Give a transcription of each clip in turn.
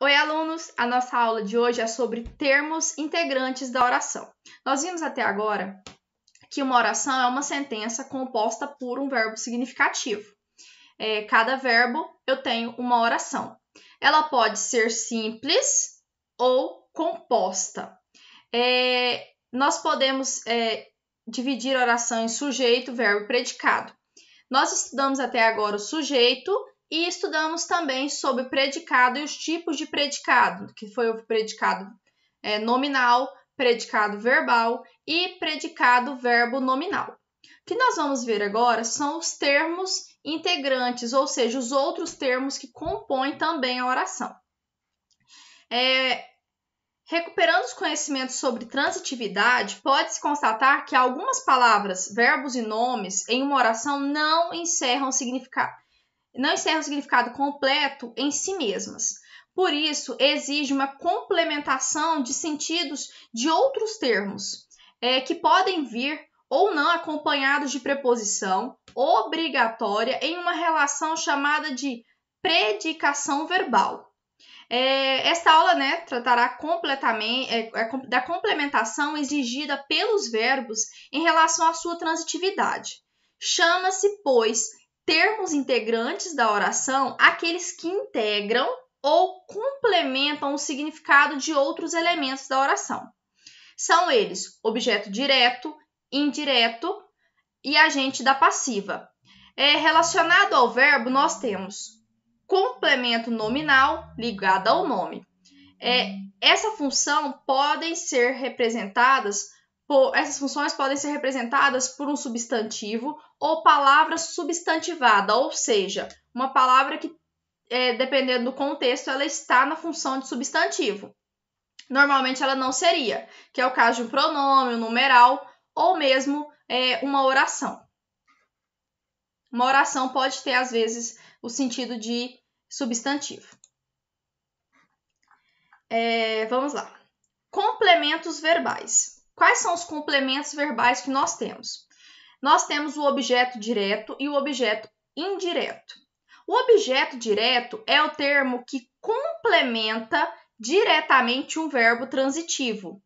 Oi, alunos! A nossa aula de hoje é sobre termos integrantes da oração. Nós vimos até agora que uma oração é uma sentença composta por um verbo significativo. Cada verbo eu tenho uma oração. Ela pode ser simples ou composta. Nós podemos dividir a oração em sujeito, verbo e predicado. Nós estudamos até agora o sujeito e estudamos também sobre predicado e os tipos de predicado, que foi o predicado nominal, predicado verbal e predicado verbo nominal. O que nós vamos ver agora são os termos integrantes, ou seja, os outros termos que compõem também a oração. Recuperando os conhecimentos sobre transitividade, pode-se constatar que algumas palavras, verbos e nomes em uma oração não encerram o significado completo em si mesmas. Por isso, exige uma complementação de sentidos de outros termos, que podem vir ou não acompanhados de preposição obrigatória em uma relação chamada de predicação verbal. Esta aula tratará completamente da complementação exigida pelos verbos em relação à sua transitividade. Chama-se, pois, termos integrantes da oração aqueles que integram ou complementam o significado de outros elementos da oração. São eles objeto direto, indireto e agente da passiva. Relacionado ao verbo, nós temos complemento nominal ligado ao nome. Essas funções podem ser representadas por um substantivo ou palavra substantivada, ou seja, uma palavra que, dependendo do contexto, ela está na função de substantivo. Normalmente ela não seria, que é o caso de um pronome, um numeral ou mesmo uma oração. Uma oração pode ter, às vezes, o sentido de substantivo. Vamos lá. Complementos verbais. Quais são os complementos verbais que nós temos? Nós temos o objeto direto e o objeto indireto. O objeto direto é o termo que complementa diretamente um verbo transitivo,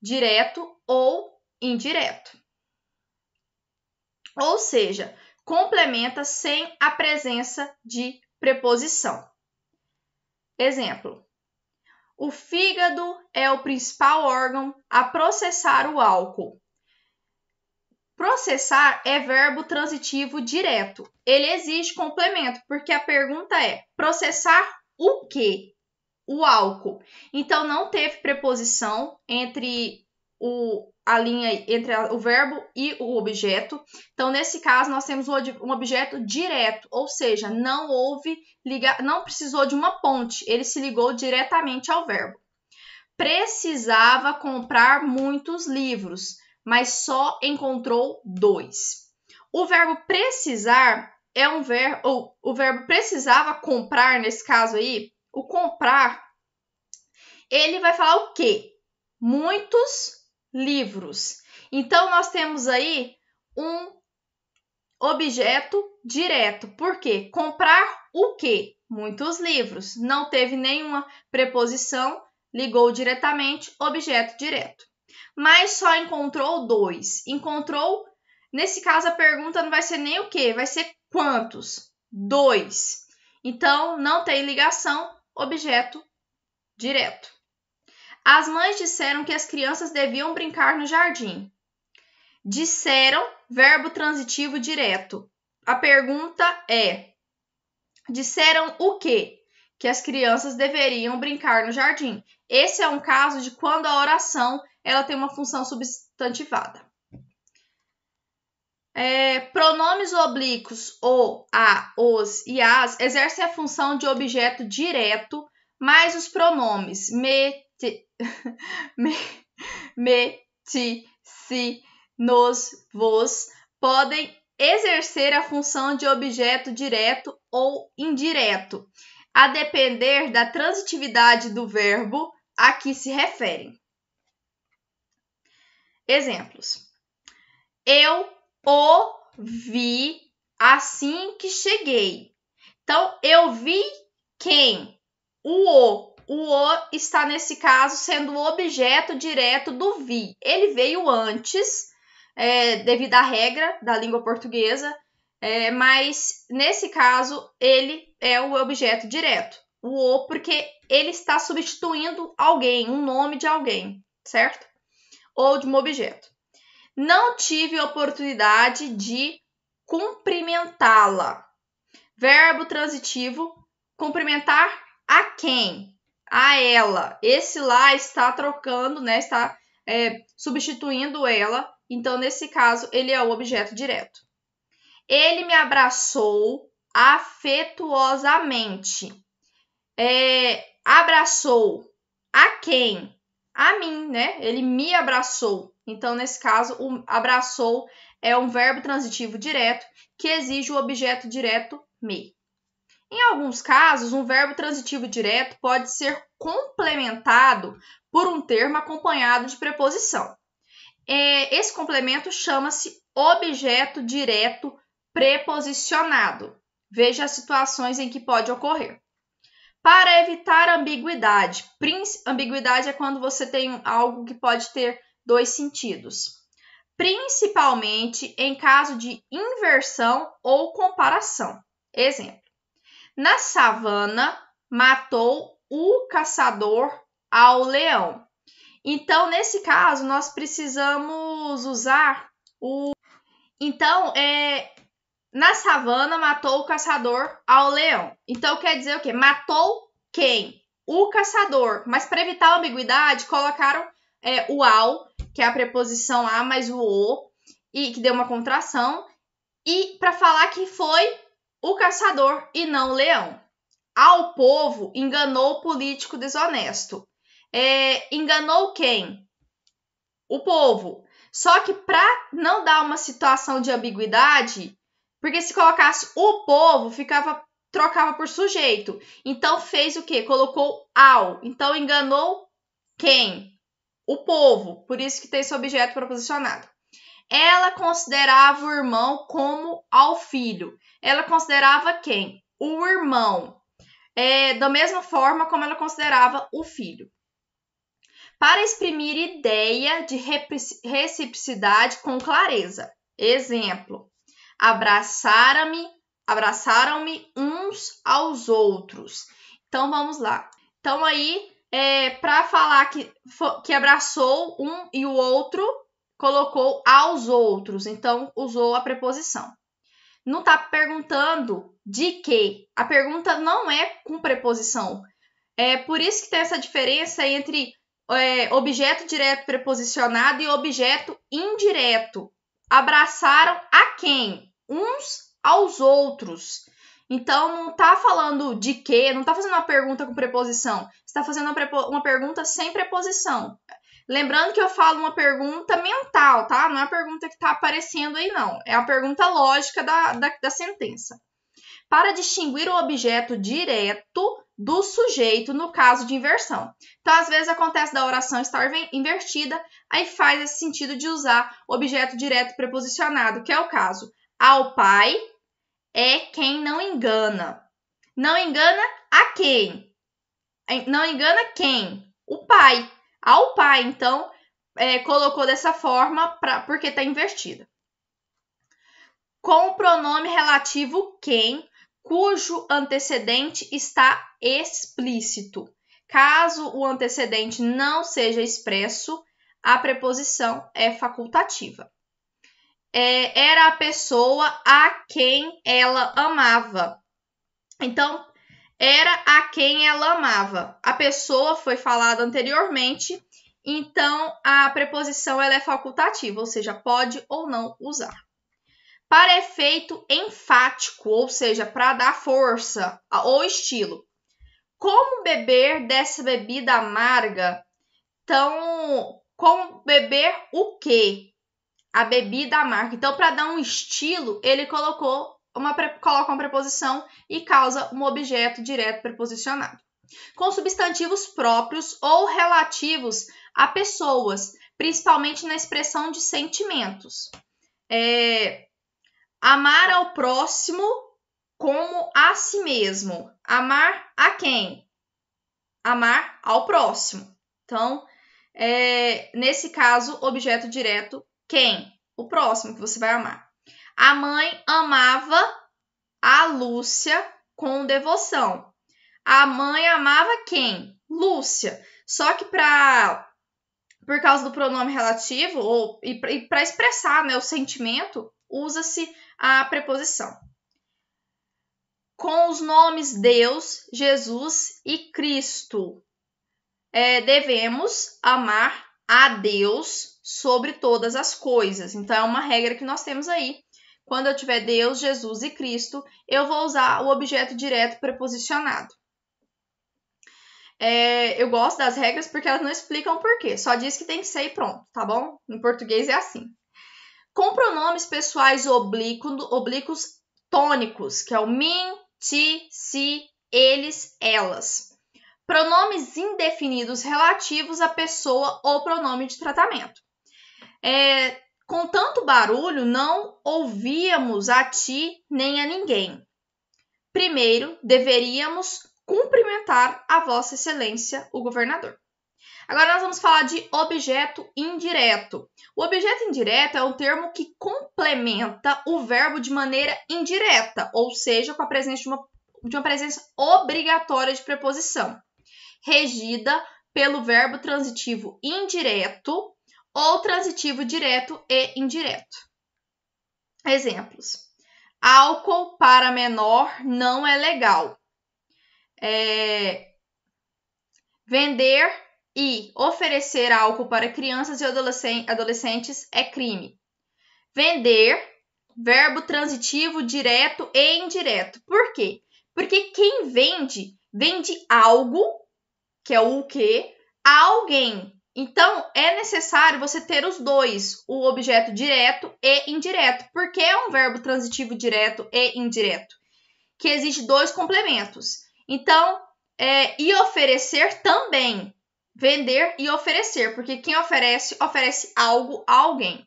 direto ou indireto. Ou seja, complementa sem a presença de preposição. Exemplo: o fígado é o principal órgão a processar o álcool. Processar é verbo transitivo direto. Ele exige complemento, porque a pergunta é: processar o quê? O álcool. Então, não teve preposição entre a linha entre o verbo e o objeto. Então, nesse caso, nós temos um objeto direto, ou seja, não precisou de uma ponte, ele se ligou diretamente ao verbo. Precisava comprar muitos livros, mas só encontrou 2. O verbo precisar é um verbo, o verbo precisava comprar, nesse caso aí, o comprar, ele vai falar o quê? Muitos livros. Então, nós temos aí um objeto direto. Por quê? Comprar o quê? Muitos livros. Não teve nenhuma preposição, ligou diretamente, objeto direto. Mas só encontrou 2. Encontrou, nesse caso, a pergunta não vai ser nem o quê? Vai ser quantos? 2. Então, não tem ligação, objeto direto. As mães disseram que as crianças deviam brincar no jardim. Disseram, verbo transitivo direto. A pergunta é: disseram o quê? Que as crianças deveriam brincar no jardim. Esse é um caso de quando a oração ela tem uma função substantivada. Pronomes oblíquos o, a, os e as exercem a função de objeto direto, mas os pronomes me, ti, si, nos, vos podem exercer a função de objeto direto ou indireto, a depender da transitividade do verbo a que se referem. Exemplos: eu o vi assim que cheguei. Então, eu vi quem? O o está, nesse caso, sendo o objeto direto do vi. Ele veio antes, devido à regra da língua portuguesa, mas, nesse caso, ele é o objeto direto. O, porque ele está substituindo alguém, um nome de alguém, certo? Ou de um objeto. Não tive oportunidade de cumprimentá-la. Verbo transitivo, cumprimentar a quem? A ela. Esse lá está trocando, né? Está substituindo ela. Então, nesse caso, ele é o objeto direto. Ele me abraçou afetuosamente. Abraçou a quem? A mim, né? Ele me abraçou. Então, nesse caso, o abraçou é um verbo transitivo direto que exige o objeto direto me. Em alguns casos, um verbo transitivo direto pode ser complementado por um termo acompanhado de preposição. Esse complemento chama-se objeto direto preposicionado. Veja as situações em que pode ocorrer. Para evitar ambiguidade. Ambiguidade é quando você tem algo que pode ter dois sentidos. Principalmente em caso de inversão ou comparação. Exemplo. Na savana, matou o caçador ao leão. Então, nesse caso, nós precisamos usar o... Então, na savana, matou o caçador ao leão. Então, quer dizer o quê? Matou quem? O caçador. Mas, para evitar a ambiguidade, colocaram o ao, que é a preposição a mais o, e que deu uma contração, e para falar que foi o caçador e não o leão. Ao povo, enganou o político desonesto. Enganou quem? O povo. Só que para não dar uma situação de ambiguidade, porque se colocasse o povo, trocava por sujeito. Então fez o quê? Colocou ao. Então enganou quem? O povo. Por isso que tem esse objeto proposicionado. Ela considerava o irmão como ao filho. Ela considerava quem? O irmão. Da mesma forma como ela considerava o filho. Para exprimir ideia de reciprocidade com clareza. Exemplo. Abraçaram-me uns aos outros. Então, vamos lá. Então, aí, para falar que abraçou um e o outro, colocou aos outros. Então, usou a preposição. Não está perguntando de quê. A pergunta não é com preposição. É por isso que tem essa diferença entre objeto direto preposicionado e objeto indireto. Abraçaram a quem? Uns aos outros. Então, não está falando de quê, não está fazendo uma pergunta com preposição. Está fazendo uma pergunta sem preposição. Lembrando que eu falo uma pergunta mental, tá? Não é a pergunta que está aparecendo aí, não. É a pergunta lógica da sentença. Para distinguir o objeto direto do sujeito no caso de inversão. Então, às vezes, acontece da oração estar invertida, aí faz esse sentido de usar o objeto direto preposicionado, que é o caso. Ao pai é quem não engana. Não engana a quem? Não engana quem? O pai. Ao pai, então, colocou dessa forma porque está invertida. Com o pronome relativo quem, cujo antecedente está explícito. Caso o antecedente não seja expresso, a preposição é facultativa. Era a pessoa a quem ela amava. Então, era a quem ela amava. A pessoa foi falada anteriormente, então a preposição ela é facultativa, ou seja, pode ou não usar. Para efeito enfático, ou seja, para dar força ou estilo. Como beber dessa bebida amarga? Então, como beber o quê? A bebida amarga. Então, para dar um estilo, ele coloca uma preposição e causa um objeto direto preposicionado. Com substantivos próprios ou relativos a pessoas, principalmente na expressão de sentimentos. Amar ao próximo como a si mesmo. Amar a quem? amar ao próximo. Então, nesse caso, objeto direto, quem? O próximo que você vai amar. A mãe amava a Lúcia com devoção. A mãe amava quem? Lúcia. Só que por causa do pronome relativo, e para expressar, né, o sentimento, usa-se a preposição. Com os nomes Deus, Jesus e Cristo, devemos amar a Deus sobre todas as coisas. Então, é uma regra que nós temos aí. Quando eu tiver Deus, Jesus e Cristo, eu vou usar o objeto direto preposicionado. Eu gosto das regras porque elas não explicam o porquê. Só diz que tem que ser e pronto, tá bom? Em português é assim. Com pronomes pessoais oblíquos tônicos, que é o mim, ti, si, eles, elas. Pronomes indefinidos relativos à pessoa ou pronome de tratamento. Com tanto barulho, não ouvíamos a ti nem a ninguém. Primeiro, deveríamos cumprimentar a Vossa Excelência, o governador. Agora nós vamos falar de objeto indireto. O objeto indireto é um termo que complementa o verbo de maneira indireta, ou seja, com a presença de uma presença obrigatória de preposição, regida pelo verbo transitivo indireto ou transitivo direto e indireto. Exemplos. Álcool para menor não é legal. Vender e oferecer álcool para crianças e adolescentes é crime. Vender, verbo transitivo direto e indireto. Por quê? Porque quem vende algo, que é o quê, a alguém. Então, é necessário você ter os dois, o objeto direto e indireto. Porque é um verbo transitivo direto e indireto, que exige dois complementos. Então, e oferecer também. Vender e oferecer, porque quem oferece algo a alguém.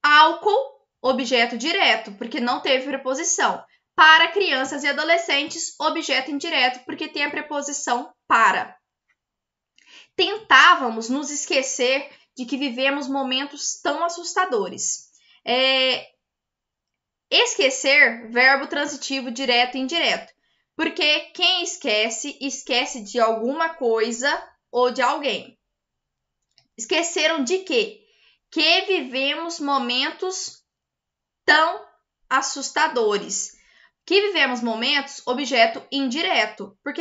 Álcool, objeto direto, porque não teve preposição. Para crianças e adolescentes, objeto indireto, porque tem a preposição para. Tentávamos nos esquecer de que vivemos momentos tão assustadores. Esquecer, verbo transitivo direto e indireto. Porque quem esquece de alguma coisa ou de alguém. Esqueceram de quê? Que vivemos momentos tão assustadores. Que vivemos momentos, objeto indireto. Porque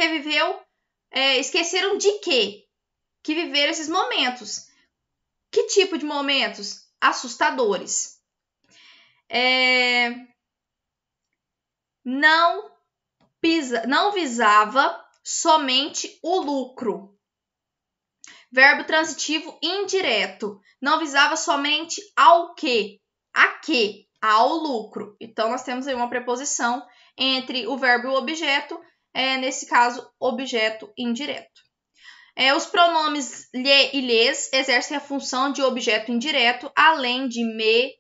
esqueceram de quê? Que viveram esses momentos. Que tipo de momentos? Assustadores. Não visava somente o lucro. Verbo transitivo indireto. Não visava somente ao quê? A quê? Ao lucro. Então, nós temos aí uma preposição entre o verbo e o objeto. Nesse caso, objeto indireto. Os pronomes lhe e lhes exercem a função de objeto indireto, além de me.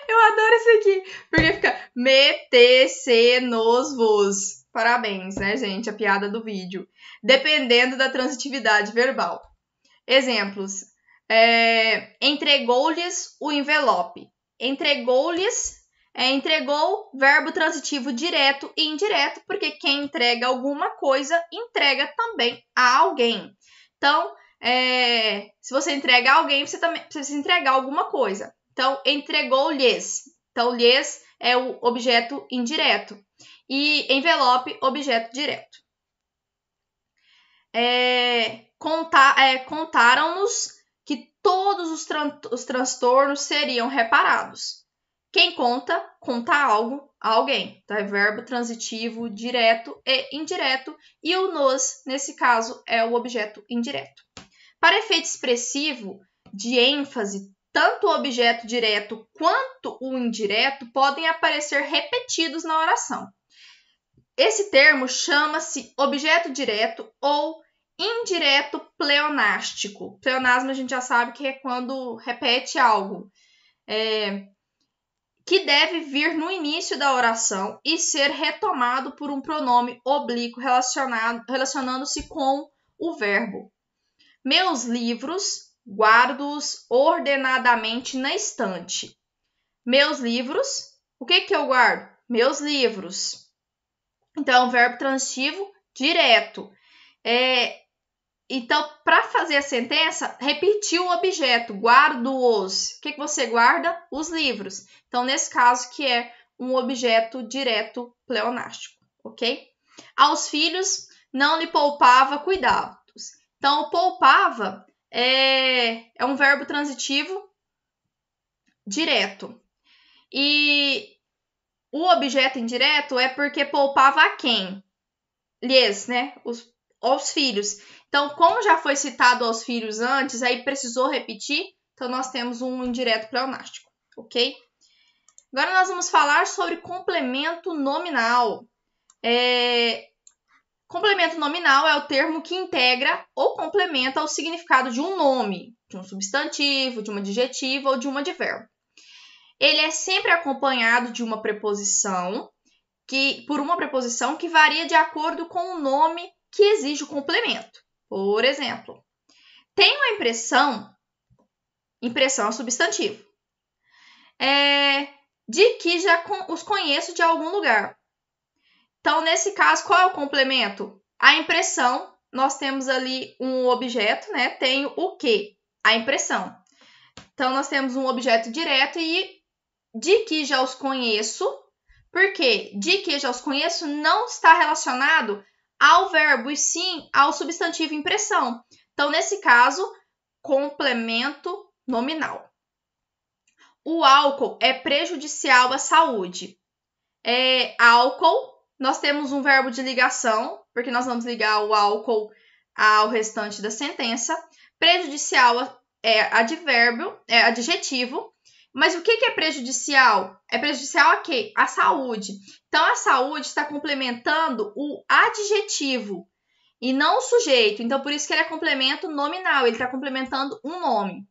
Eu adoro isso aqui, porque fica me, te, se, nos, vos. Parabéns, né, gente? A piada do vídeo. Dependendo da transitividade verbal. Exemplos. Entregou-lhes o envelope. Entregou-lhes, entregou, verbo transitivo direto e indireto, porque quem entrega alguma coisa, entrega também a alguém. Então, se você entrega a alguém, você também precisa entregar alguma coisa. Então, entregou-lhes. Então, lhes é o objeto indireto. E envelope, objeto direto. Contaram-nos que todos os transtornos seriam reparados. Quem conta algo a alguém. Então, é verbo transitivo direto e indireto. E o nos, nesse caso, é o objeto indireto. Para efeito expressivo de ênfase, tanto o objeto direto quanto o indireto podem aparecer repetidos na oração. Esse termo chama-se objeto direto ou indireto pleonástico. Pleonasmo a gente já sabe que é quando repete algo. que deve vir no início da oração e ser retomado por um pronome oblíquo relacionando-se com o verbo. Meus livros, guardo-os ordenadamente na estante. Meus livros, o que eu guardo? Meus livros. Então, é um verbo transitivo direto. Então, para fazer a sentença, repetir o objeto, guardo-os. O que você guarda? Os livros. Então, nesse caso, que é um objeto direto pleonástico, ok? Aos filhos, não lhe poupava cuidados. Então, poupava é um verbo transitivo direto. E o objeto indireto é porque poupava a quem? Lhes, né? Aos filhos. Então, como já foi citado aos filhos antes, aí precisou repetir, então nós temos um indireto pleonástico, ok? Agora nós vamos falar sobre complemento nominal. Complemento nominal é o termo que integra ou complementa o significado de um nome, de um substantivo, de um adjetivo ou de um advérbio. Ele é sempre acompanhado de uma preposição, por uma preposição que varia de acordo com o nome que exige o complemento. Por exemplo, tenho a impressão é substantivo, de que já os conheço de algum lugar. Então, nesse caso, qual é o complemento? A impressão, nós temos ali um objeto, né? Tenho o quê? A impressão. Então, nós temos um objeto direto e de que já os conheço. Por quê? De que já os conheço não está relacionado ao verbo, e sim ao substantivo impressão. Então, nesse caso, complemento nominal. O álcool é prejudicial à saúde. Álcool, nós temos um verbo de ligação, porque nós vamos ligar o álcool ao restante da sentença. Prejudicial é adjetivo. Mas o que é prejudicial? É prejudicial a quê? A saúde. Então, a saúde está complementando o adjetivo e não o sujeito. Então, por isso que ele é complemento nominal. Ele está complementando um nome.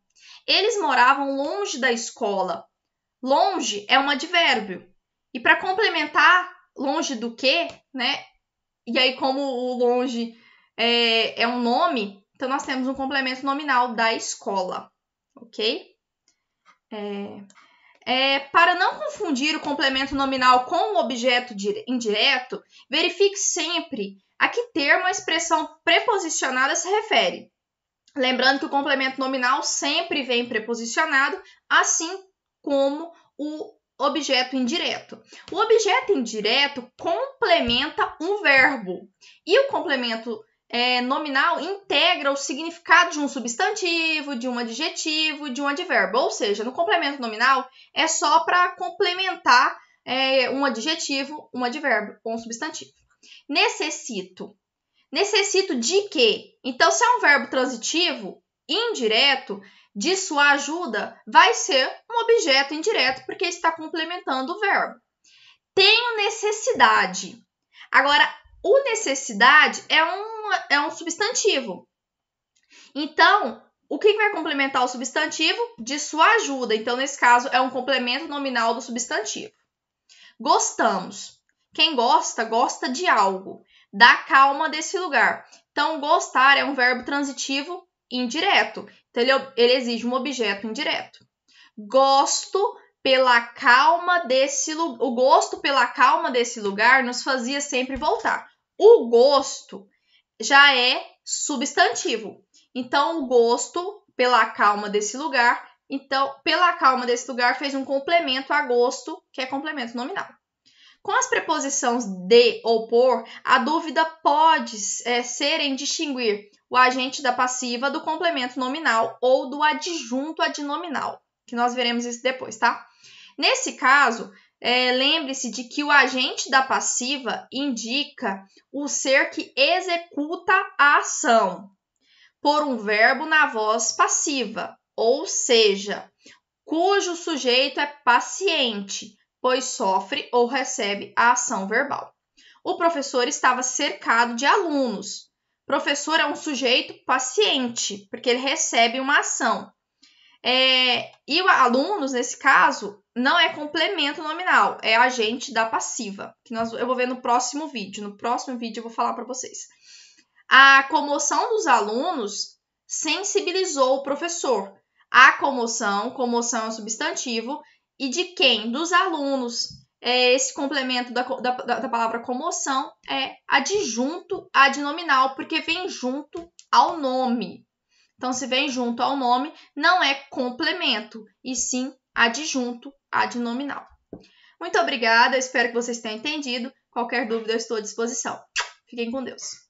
Eles moravam longe da escola. Longe é um advérbio. E para complementar, longe do quê, né? E aí, como o longe é um nome, então nós temos um complemento nominal da escola. Ok? Para não confundir o complemento nominal com o objeto indireto, verifique sempre a que termo a expressão preposicionada se refere. Lembrando que o complemento nominal sempre vem preposicionado, assim como o objeto indireto. O objeto indireto complementa um verbo e o complemento nominal integra o significado de um substantivo, de um adjetivo, de um advérbio. Ou seja, no complemento nominal é só para complementar um adjetivo, um advérbio ou um substantivo. Necessito. Necessito de quê? Então, se é um verbo transitivo, indireto, de sua ajuda, vai ser um objeto indireto, porque está complementando o verbo. Tenho necessidade. Agora, o necessidade é um substantivo. Então, o que vai complementar o substantivo? De sua ajuda. Então, nesse caso, é um complemento nominal do substantivo. Gostamos. Quem gosta, gosta de algo. Da calma desse lugar. Então, gostar é um verbo transitivo indireto. Então, ele exige um objeto indireto. Gosto pela calma desse lugar. O gosto pela calma desse lugar nos fazia sempre voltar. O gosto já é substantivo. Então, o gosto pela calma desse lugar. Então, pela calma desse lugar fez um complemento a gosto, que é complemento nominal. Com as preposições de ou por, a dúvida pode ser em distinguir o agente da passiva do complemento nominal ou do adjunto adnominal, que nós veremos isso depois, tá? Nesse caso, lembre-se de que o agente da passiva indica o ser que executa a ação por um verbo na voz passiva, ou seja, cujo sujeito é paciente, pois sofre ou recebe a ação verbal. O professor estava cercado de alunos. Professor é um sujeito paciente, porque ele recebe uma ação. E alunos, nesse caso, não é complemento nominal, é agente da passiva, que eu vou ver no próximo vídeo. No próximo vídeo eu vou falar para vocês. A comoção dos alunos sensibilizou o professor. A comoção é um substantivo, e de quem? Dos alunos. Esse complemento da palavra comoção é adjunto adnominal, porque vem junto ao nome. Então, se vem junto ao nome, não é complemento, e sim adjunto adnominal. Muito obrigada, espero que vocês tenham entendido. Qualquer dúvida, eu estou à disposição. Fiquem com Deus.